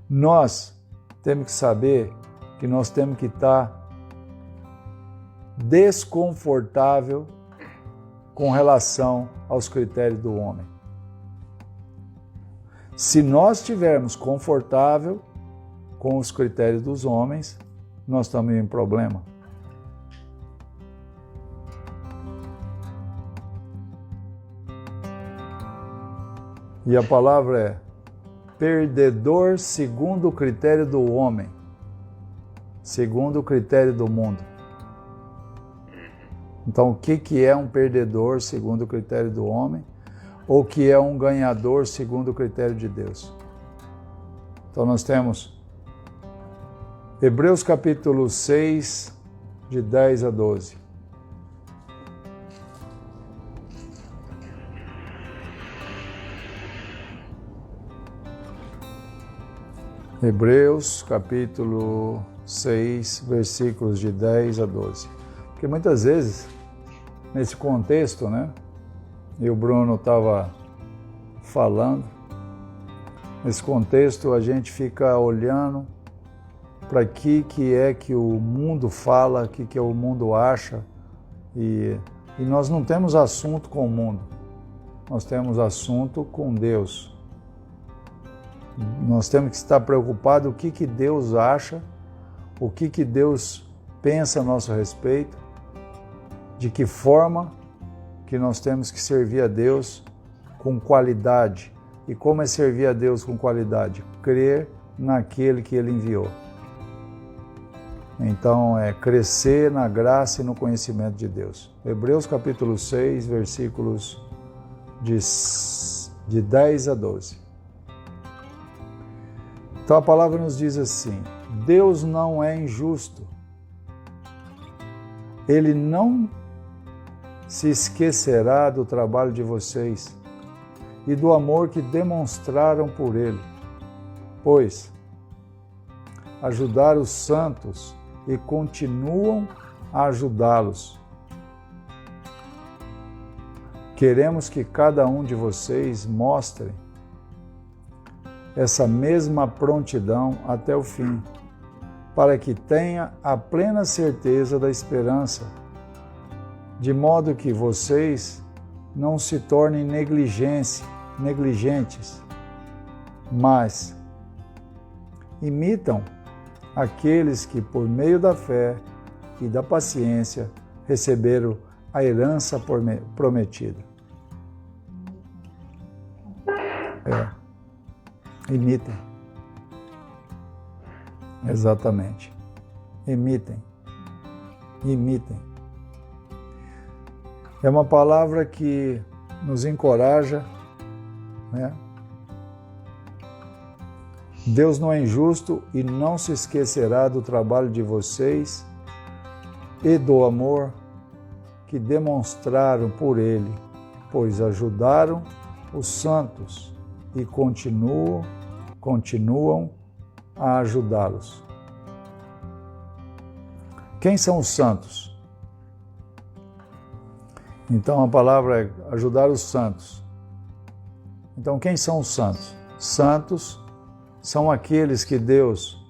Nós temos que saber que nós temos que estar desconfortável com relação aos critérios do homem. Se nós estivermos confortável com os critérios dos homens, nós estamos em problema. E a palavra é perdedor segundo o critério do homem, segundo o critério do mundo. Então, o que é um perdedor segundo o critério do homem? Ou o que é um ganhador segundo o critério de Deus? Então, nós temos Hebreus capítulo 6, de 10 a 12. Hebreus capítulo 6, versículos de 10 a 12. Porque muitas vezes, nesse contexto, né? E o Bruno estava falando, nesse contexto a gente fica olhando para que é que o mundo fala, o que o mundo acha, e nós não temos assunto com o mundo, nós temos assunto com Deus. Nós temos que estar preocupados o que Deus acha, o que Deus pensa a nosso respeito, de que forma que nós temos que servir a Deus com qualidade. E como é servir a Deus com qualidade? Crer naquele que Ele enviou. Então, é crescer na graça e no conhecimento de Deus. Hebreus capítulo 6, versículos de 10 a 12. Então a palavra nos diz assim: Deus não é injusto. Ele não se esquecerá do trabalho de vocês e do amor que demonstraram por Ele, pois ajudaram os santos e continuam a ajudá-los. Queremos que cada um de vocês mostre essa mesma prontidão até o fim, para que tenha a plena certeza da esperança, de modo que vocês não se tornem negligentes, mas imitam aqueles que, por meio da fé e da paciência, receberam a herança prometida. Imitem. Exatamente. Imitem. É uma palavra que nos encoraja, né? Deus não é injusto e não se esquecerá do trabalho de vocês e do amor que demonstraram por Ele, pois ajudaram os santos e continuam a ajudá-los. Quem são os santos? Então a palavra é ajudar os santos. Então quem são os santos? Santos são aqueles que Deus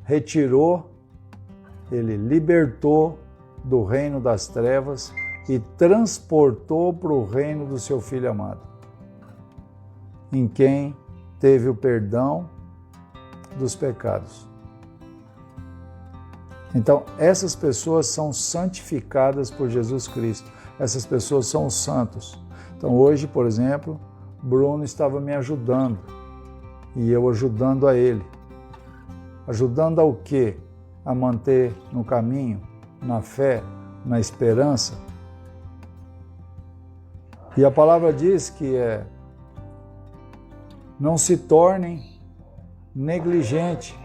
retirou, Ele libertou do reino das trevas e transportou para o reino do seu Filho amado, em quem teve o perdão dos pecados. Então, essas pessoas são santificadas por Jesus Cristo. Essas pessoas são os santos. Então, hoje, por exemplo, Bruno estava me ajudando e eu ajudando a ele. Ajudando ao quê? A manter no caminho, na fé, na esperança. E a palavra diz que não se tornem negligentes,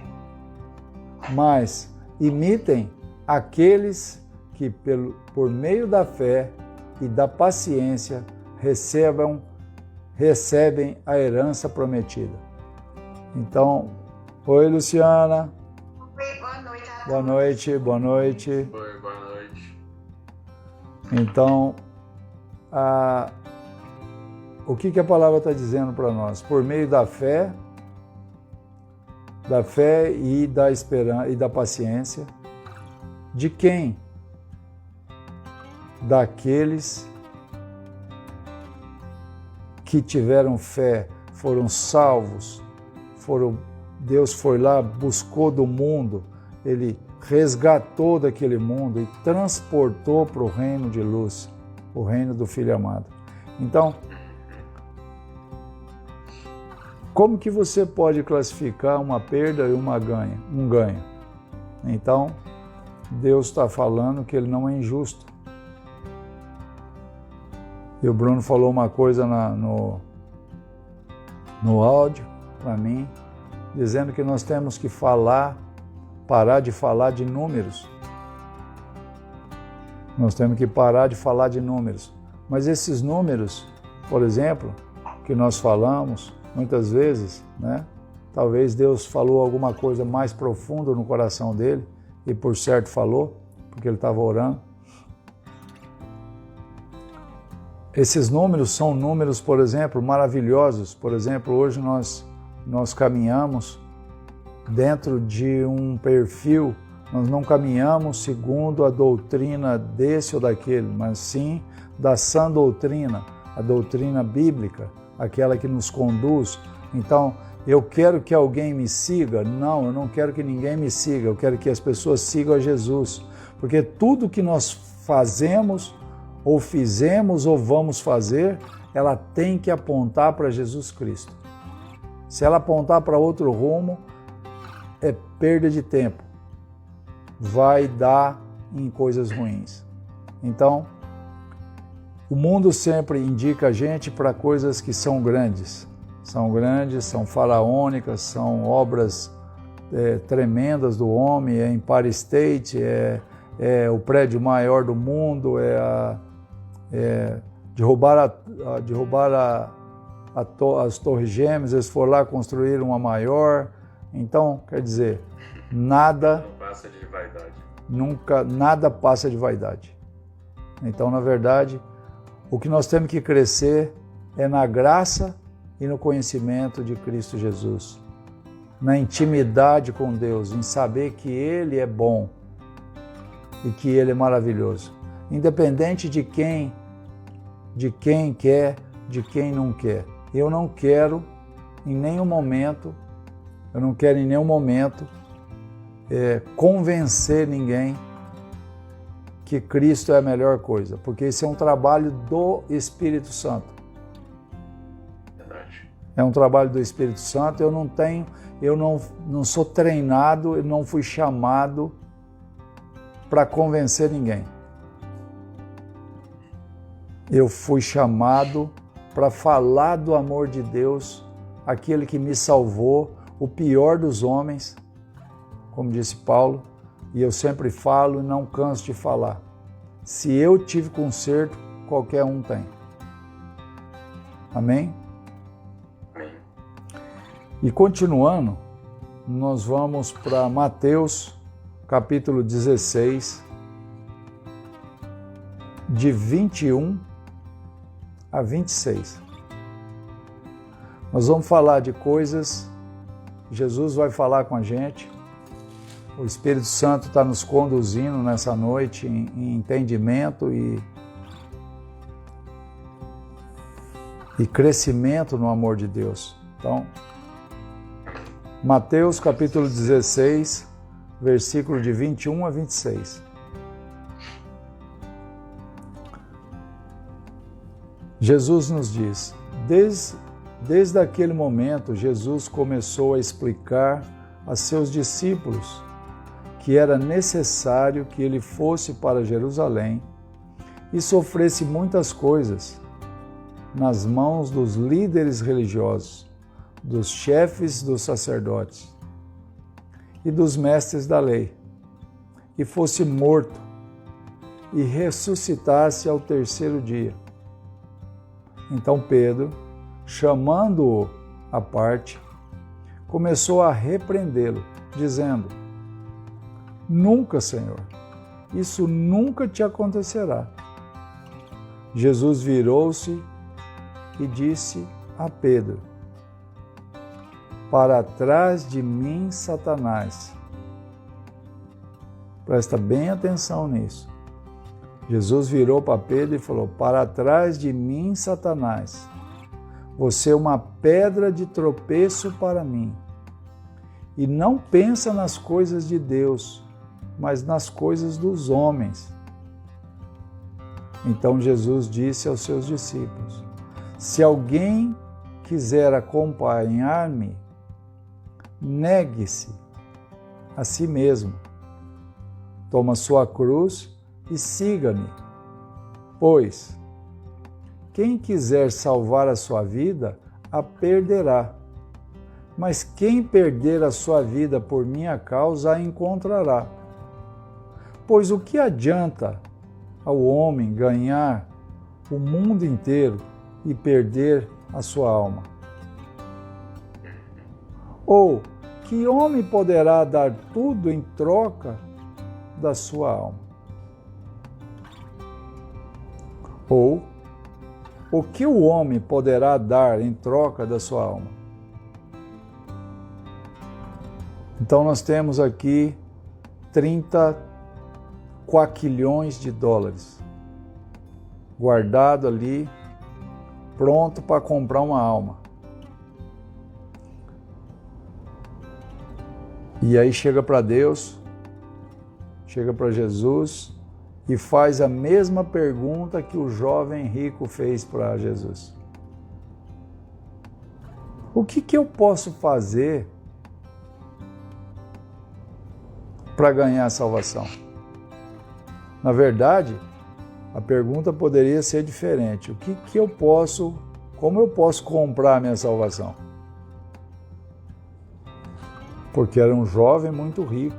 mas imitem aqueles que, por meio da fé e da paciência, recebem a herança prometida. Então, oi, Luciana. Oi, boa noite. Boa noite, boa noite. Oi, boa noite. Então, o que a palavra está dizendo para nós? Por meio da fé da fé e da esperança e da paciência. De quem? Daqueles que tiveram fé, foram salvos, Deus foi lá, buscou do mundo, Ele resgatou daquele mundo e transportou para o reino de luz, o reino do Filho amado. Então, como que você pode classificar uma perda e um ganho? Então, Deus está falando que Ele não é injusto. E o Bruno falou uma coisa no áudio para mim, dizendo que nós temos que parar de falar de números. Nós temos que parar de falar de números. Mas esses números, por exemplo, que nós falamos, muitas vezes, né? Talvez Deus falou alguma coisa mais profunda no coração dele, e por certo falou, porque ele estava orando. Esses números são números, por exemplo, maravilhosos. Por exemplo, hoje nós caminhamos dentro de um perfil, nós não caminhamos segundo a doutrina desse ou daquele, mas sim da sã doutrina, a doutrina bíblica, aquela que nos conduz. Então, eu quero que alguém me siga? Não, eu não quero que ninguém me siga, eu quero que as pessoas sigam a Jesus, porque tudo que nós fazemos, ou fizemos, ou vamos fazer, ela tem que apontar para Jesus Cristo. Se ela apontar para outro rumo, é perda de tempo, vai dar em coisas ruins. Então, o mundo sempre indica a gente para coisas que são grandes, são faraônicas, são obras tremendas do homem, é Empire State, é o prédio maior do mundo, derrubar as torres gêmeas, eles foram lá construir uma maior. Então, quer dizer, nada passa de vaidade. Nada passa de vaidade. Então, na verdade, o que nós temos que crescer é na graça e no conhecimento de Cristo Jesus, na intimidade com Deus, em saber que Ele é bom e que Ele é maravilhoso, independente de quem quer, de quem não quer. Eu não quero em nenhum momento convencer ninguém que Cristo é a melhor coisa, porque esse é um trabalho do Espírito Santo. Verdade. É um trabalho do Espírito Santo. Eu não sou treinado, eu não fui chamado para convencer ninguém. Eu fui chamado para falar do amor de Deus, aquele que me salvou, o pior dos homens, como disse Paulo, e eu sempre falo e não canso de falar. Se eu tive conserto, qualquer um tem. Amém? Amém. E continuando, nós vamos para Mateus, capítulo 16, de 21 a 26. Nós vamos falar de coisas, Jesus vai falar com a gente, o Espírito Santo está nos conduzindo nessa noite em entendimento e crescimento no amor de Deus. Então, Mateus capítulo 16, versículo de 21 a 26. Jesus nos diz, desde aquele momento, Jesus começou a explicar a seus discípulos que era necessário que ele fosse para Jerusalém e sofresse muitas coisas nas mãos dos líderes religiosos, dos chefes dos sacerdotes e dos mestres da lei, e fosse morto e ressuscitasse ao terceiro dia. Então Pedro, chamando-o à parte, começou a repreendê-lo, dizendo: Nunca, Senhor, isso nunca te acontecerá. Jesus virou-se e disse a Pedro: para trás de mim, Satanás. Presta bem atenção nisso. Jesus virou para Pedro e falou: para trás de mim, Satanás. Você é uma pedra de tropeço para mim. E não pensa nas coisas de Deus, mas nas coisas dos homens. Então Jesus disse aos seus discípulos: se alguém quiser acompanhar-me, negue-se a si mesmo. Toma sua cruz e siga-me. Pois quem quiser salvar a sua vida, a perderá. Mas quem perder a sua vida por minha causa, a encontrará. Pois o que adianta ao homem ganhar o mundo inteiro e perder a sua alma? Ou que homem poderá dar tudo em troca da sua alma? Ou o que o homem poderá dar em troca da sua alma? Então nós temos aqui 30 quaquilhões de dólares guardado ali, pronto para comprar uma alma. E aí chega para Deus, chega para Jesus e faz a mesma pergunta que o jovem rico fez para Jesus. O que eu posso fazer para ganhar a salvação? Na verdade, a pergunta poderia ser diferente. Como eu posso comprar a minha salvação? Porque era um jovem muito rico.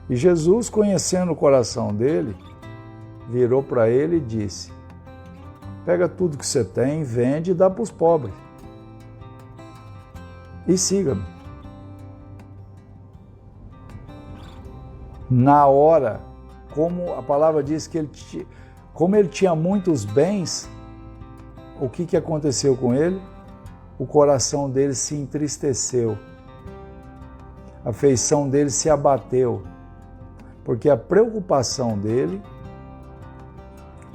E Jesus, conhecendo o coração dele, virou para ele e disse: pega tudo que você tem, vende e dá para os pobres. E siga-me. Na hora, como a palavra diz que como ele tinha muitos bens, o que aconteceu com ele? O coração dele se entristeceu. A afeição dele se abateu. Porque a preocupação dele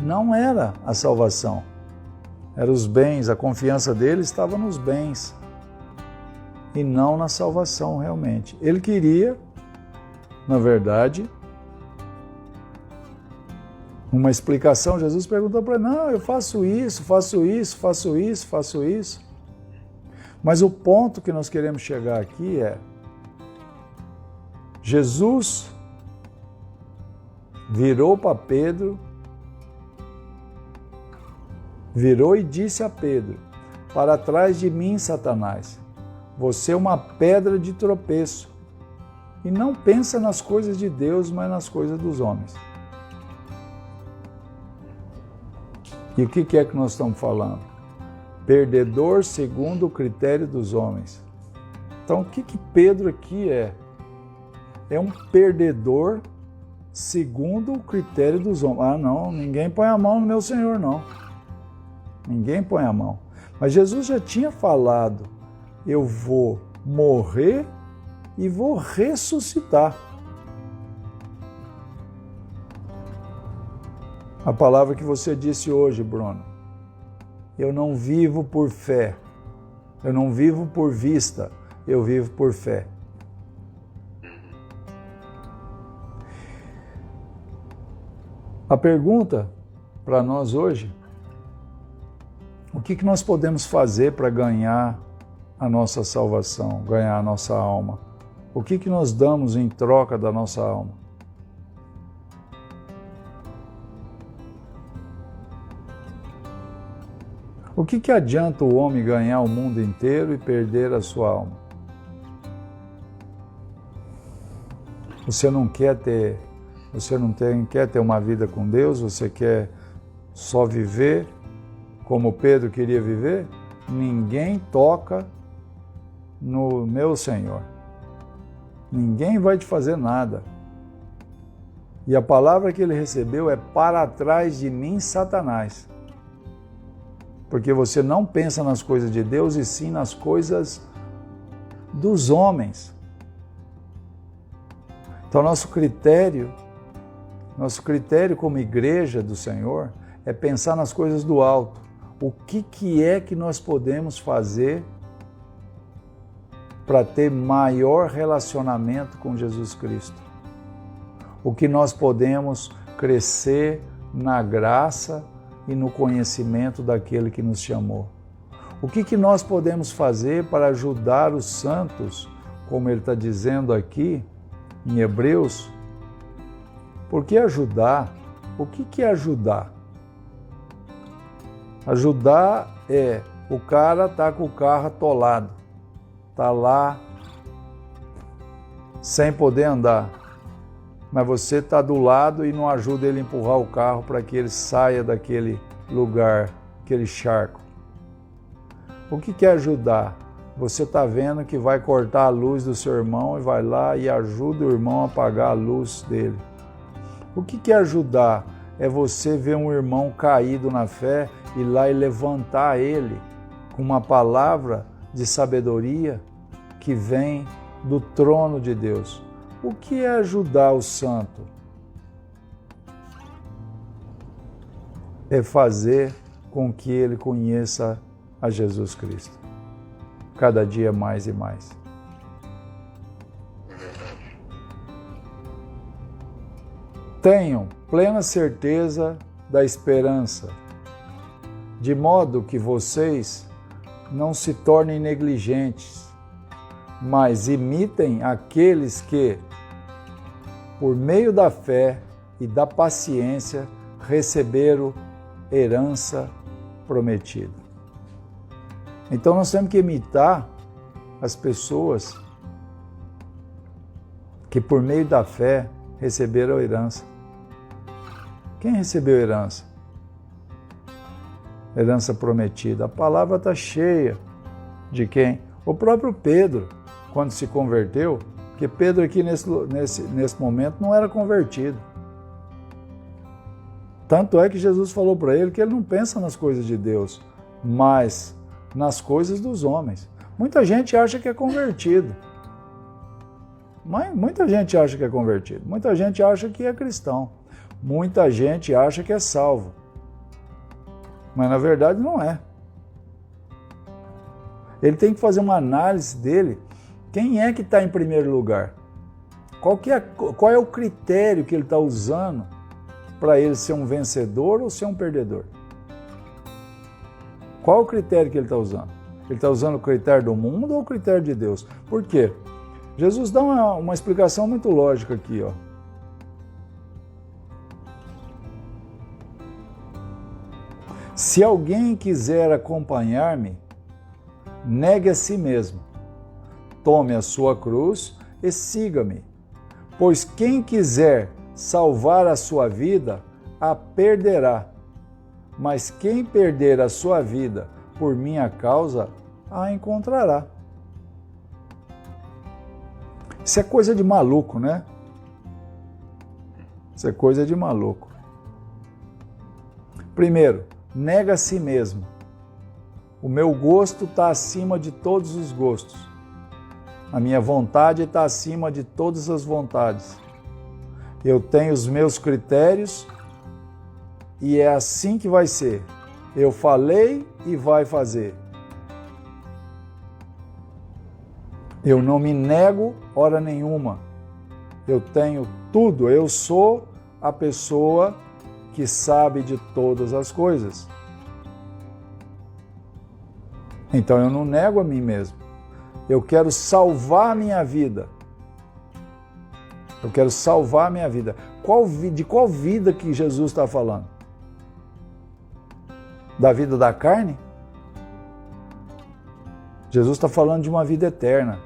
não era a salvação. Eram os bens, a confiança dele estava nos bens. E não na salvação realmente. Ele queria, na verdade, uma explicação. Jesus perguntou para ele: não, eu faço isso, faço isso, faço isso, faço isso. Mas o ponto que nós queremos chegar aqui é: Jesus virou para Pedro, virou e disse a Pedro: para trás de mim, Satanás, você é uma pedra de tropeço. E não pensa nas coisas de Deus, mas nas coisas dos homens. E o que é que nós estamos falando? Perdedor segundo o critério dos homens. Então, o que Pedro aqui é? É um perdedor segundo o critério dos homens. Ah, não, ninguém põe a mão no meu Senhor, não. Ninguém põe a mão. Mas Jesus já tinha falado: eu vou morrer e vou ressuscitar. A palavra que você disse hoje, Bruno: eu não vivo por fé, eu não vivo por vista, eu vivo por fé. A pergunta para nós hoje: o que nós podemos fazer para ganhar a nossa salvação, ganhar a nossa alma? O que nós damos em troca da nossa alma? O que adianta o homem ganhar o mundo inteiro e perder a sua alma? Você não quer ter uma vida com Deus? Você quer só viver como Pedro queria viver? Ninguém toca no meu Senhor. Ninguém vai te fazer nada. E a palavra que ele recebeu é: para trás de mim, Satanás. Porque você não pensa nas coisas de Deus e sim nas coisas dos homens. Então nosso critério como igreja do Senhor é pensar nas coisas do alto. O que é que nós podemos fazer para ter maior relacionamento com Jesus Cristo? O que nós podemos crescer na graça e no conhecimento daquele que nos chamou? O que nós podemos fazer para ajudar os santos, como ele está dizendo aqui em Hebreus? Por que ajudar? O que é ajudar? Ajudar é o cara está com o carro atolado, está lá sem poder andar, mas você está do lado e não ajuda ele a empurrar o carro para que ele saia daquele lugar, aquele charco. O que é ajudar? Você está vendo que vai cortar a luz do seu irmão e vai lá e ajuda o irmão a apagar a luz dele. O que é ajudar? É você ver um irmão caído na fé, ir lá e levantar ele com uma palavra de sabedoria que vem do trono de Deus. O que é ajudar o santo? É fazer com que ele conheça a Jesus Cristo, cada dia mais e mais. Tenham plena certeza da esperança, de modo que vocês não se tornem negligentes, mas imitem aqueles que, por meio da fé e da paciência, receberam herança prometida. Então nós temos que imitar as pessoas que, por meio da fé, receberam a herança. Quem recebeu a herança? Herança prometida. A palavra está cheia de quem? O próprio Pedro, quando se converteu, porque Pedro aqui nesse momento não era convertido. Tanto é que Jesus falou para ele que ele não pensa nas coisas de Deus, mas nas coisas dos homens. Muita gente acha que é convertido. Muita gente acha que é convertido. Muita gente acha que é cristão. Muita gente acha que é salvo. Mas na verdade não é. Ele tem que fazer uma análise dele. Quem é que está em primeiro lugar? Qual é o critério que ele está usando para ele ser um vencedor ou ser um perdedor? Qual o critério que ele está usando? Ele está usando o critério do mundo ou o critério de Deus? Por quê? Jesus dá uma explicação muito lógica aqui, ó. Se alguém quiser acompanhar-me, negue a si mesmo, tome a sua cruz e siga-me. Pois quem quiser salvar a sua vida, a perderá. Mas quem perder a sua vida por minha causa, a encontrará. Isso é coisa de maluco, né? Isso é coisa de maluco. Primeiro, nega a si mesmo. O meu gosto está acima de todos os gostos. A minha vontade está acima de todas as vontades. Eu tenho os meus critérios e é assim que vai ser. Eu falei e vai fazer. Eu não me nego hora nenhuma. Eu tenho tudo. Eu sou a pessoa que sabe de todas as coisas. Então eu não nego a mim mesmo. Eu quero salvar a minha vida. Eu quero salvar a minha vida. De qual vida que Jesus está falando? Da vida da carne? Jesus está falando de uma vida eterna.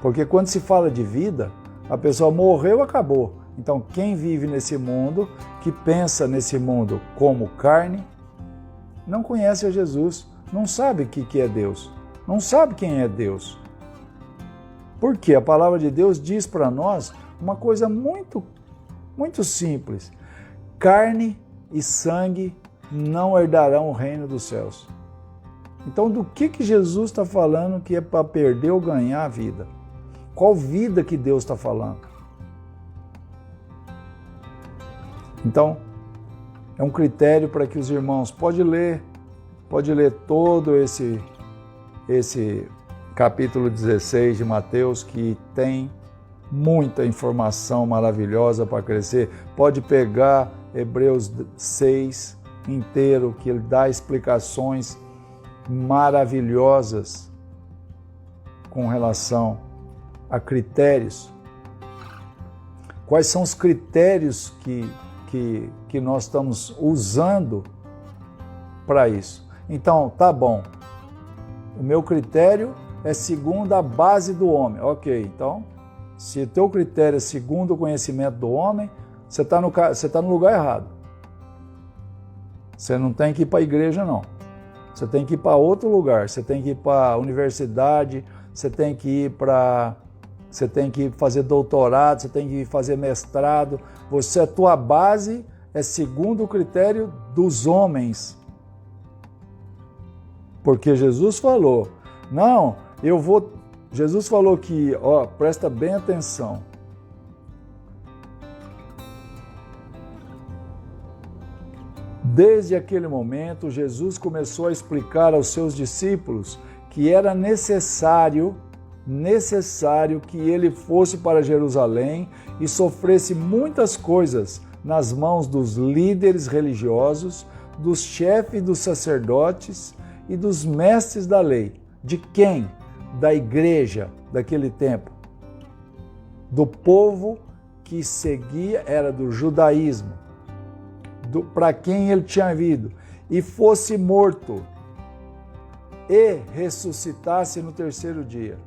Porque quando se fala de vida, a pessoa morreu, acabou. Então quem vive nesse mundo, que pensa nesse mundo como carne, não conhece a Jesus, não sabe o que é Deus, não sabe quem é Deus. Porque a palavra de Deus diz para nós uma coisa muito, muito simples. Carne e sangue não herdarão o reino dos céus. Então, do que Jesus está falando que é para perder ou ganhar a vida? Qual vida que Deus está falando? Então, é um critério para que os irmãos, pode ler todo esse capítulo 16 de Mateus, que tem muita informação maravilhosa para crescer. Pode pegar Hebreus 6 inteiro, que ele dá explicações maravilhosas com relação a critérios. Quais são os critérios que nós estamos usando para isso? Então, tá bom, o meu critério é segundo a base do homem. Ok, então, se o teu critério é segundo o conhecimento do homem, você está no lugar errado. Você não tem que ir para a igreja, não. Você tem que ir para outro lugar. Você tem que ir para a universidade, você tem que fazer doutorado, você tem que fazer mestrado. A tua base é segundo o critério dos homens. Porque Jesus falou, Jesus falou que, presta bem atenção. Desde aquele momento, Jesus começou a explicar aos seus discípulos que era necessário que ele fosse para Jerusalém e sofresse muitas coisas nas mãos dos líderes religiosos, dos chefes dos sacerdotes e dos mestres da lei. De quem? Da igreja daquele tempo. Do povo que seguia, era do judaísmo, para quem ele tinha vindo, e fosse morto e ressuscitasse no terceiro dia.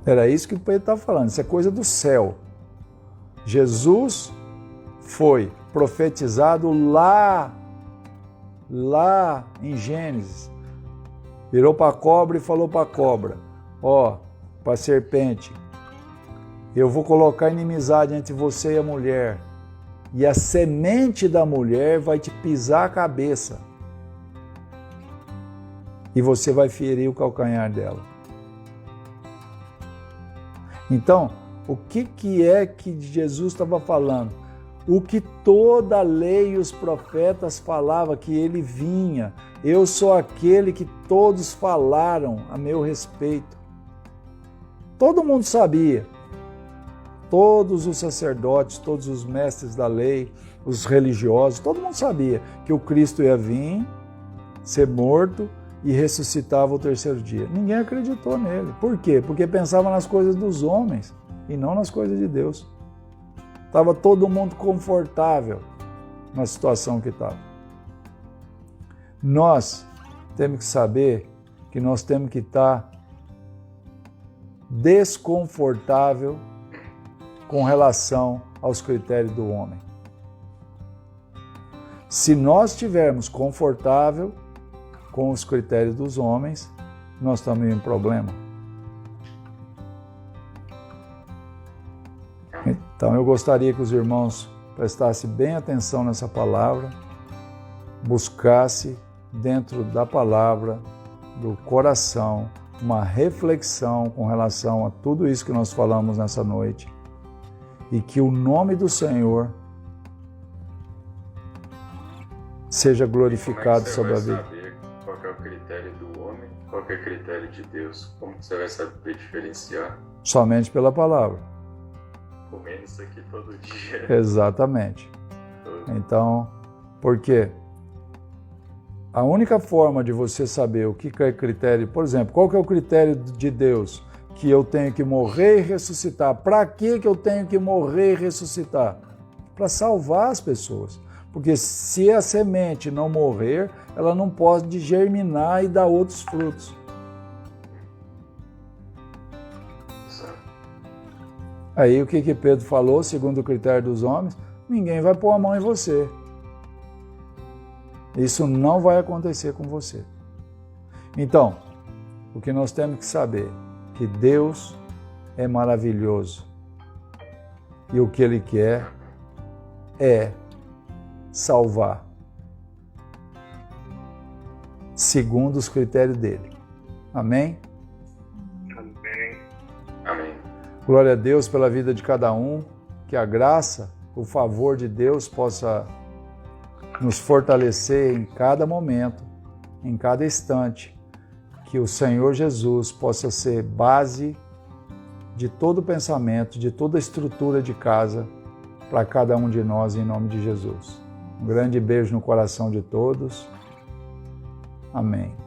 Era isso que o Pedro estava falando, isso é coisa do céu. Jesus foi profetizado lá em Gênesis. Virou para a cobra e falou para a cobra, para a serpente, eu vou colocar inimizade entre você e a mulher, e a semente da mulher vai te pisar a cabeça, e você vai ferir o calcanhar dela. Então, o que é que Jesus estava falando? O que toda a lei e os profetas falavam, que ele vinha. Eu sou aquele que todos falaram a meu respeito. Todo mundo sabia. Todos os sacerdotes, todos os mestres da lei, os religiosos, todo mundo sabia que o Cristo ia vir, ser morto e ressuscitava o terceiro dia. Ninguém acreditou nele. Por quê? Porque pensava nas coisas dos homens e não nas coisas de Deus. Estava todo mundo confortável na situação que estava. Nós temos que saber que nós temos que estar desconfortável com relação aos critérios do homem. Se nós estivermos confortável com os critérios dos homens, nós estamos em problema. Então eu gostaria que os irmãos prestassem bem atenção nessa palavra, buscassem dentro da palavra, do coração, uma reflexão com relação a tudo isso que nós falamos nessa noite, e que o nome do Senhor seja glorificado sobre a vida. Como é que você vai saber qual é o critério do homem, qual é o critério de Deus? Como que você vai saber diferenciar? Somente pela palavra. Comendo isso aqui todo dia. Exatamente. Então, por quê? A única forma de você saber o que é critério, por exemplo, qual que é o critério de Deus? Que eu tenho que morrer e ressuscitar. Para que eu tenho que morrer e ressuscitar? Para salvar as pessoas. Porque se a semente não morrer, ela não pode germinar e dar outros frutos. Aí o que Pedro falou, segundo o critério dos homens? Ninguém vai pôr a mão em você. Isso não vai acontecer com você. Então, o que nós temos que saber? Que Deus é maravilhoso. E o que Ele quer é salvar, segundo os critérios dele. Amém? Amém. Amém. Glória a Deus pela vida de cada um, que a graça, o favor de Deus possa nos fortalecer em cada momento, em cada instante, que o Senhor Jesus possa ser base de todo pensamento, de toda estrutura de casa para cada um de nós, em nome de Jesus. Um grande beijo no coração de todos. Amém.